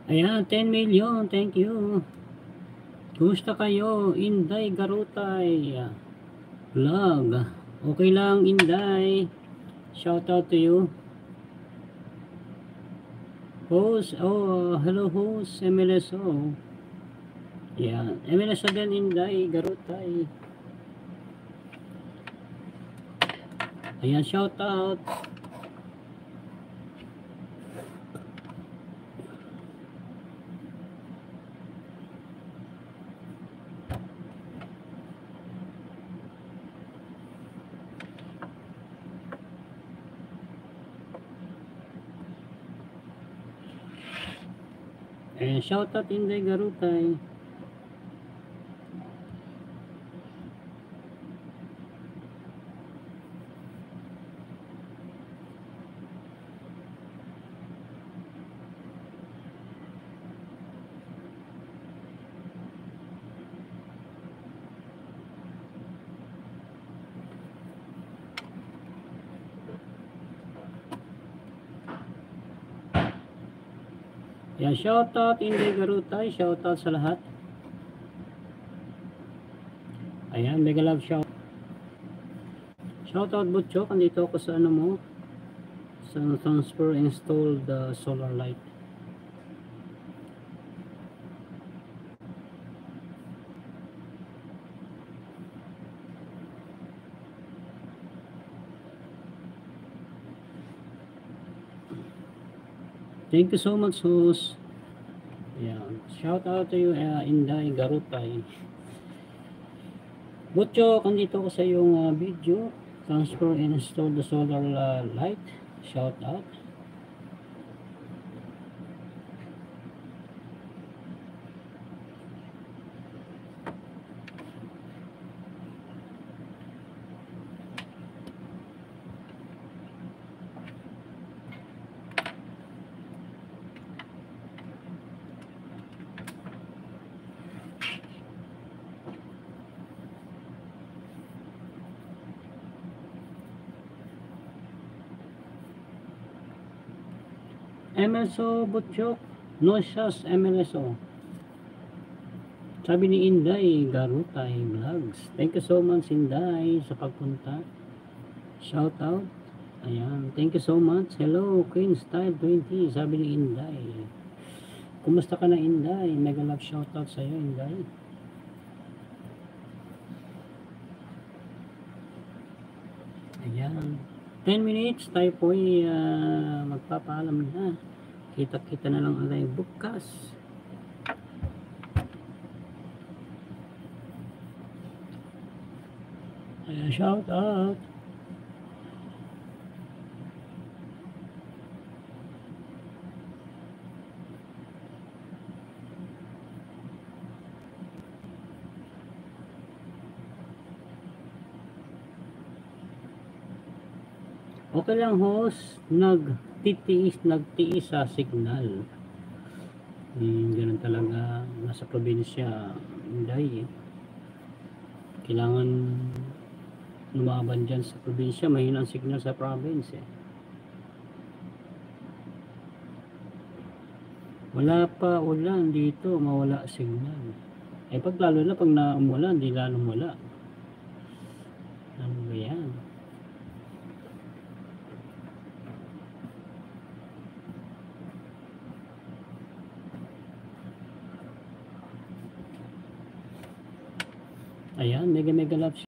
Ayan, 10 million. Thank you. Kumusta kayo? Inday Garutay vlog. Okay lang, Inday. Shout out to you. Host, hello host, MLSO. Ayan, MLSO din, Inday Garutay. Ayan, shout out. Ayan, shout out Inday Garutay. Ayan, shout out Inday Garutay. Shout out sa lahat. Ayan, mega love shout. Shout out Butchok. Andito ako sa ano mo. Sa transfer installed solar light. Thank you so much, host. Ayan. Shout out to you, Inday Garutay. Butchok, andito ko sa iyong video. Transfer and install the solar light. Shout out. MLSO Butchok, no shots MLSO. Sabi ni Inday Garutay Vlogs. Thank you so much Inday sa pagpunta. Shout out. Ayan, thank you so much. Hello, Queen Style 20. Sabi ni Inday. Kumusta ka na Inday? Mega love shout out sa iyo Inday. Ayan. 10 minutes tayo po ay magpapaalam na. Kita-kita na lang alay bukas. Ayan, shout out. Okay lang host, nagtiis sa signal. Ganun talaga, nasa probinsya, hindi kailangan lumaban dyan sa probinsya, mahina ang signal sa province Wala pa ulan dito, mawala signal. Pag lalo na pag naumulan, di lalong wala. Ano ba yan? Ayan, mega love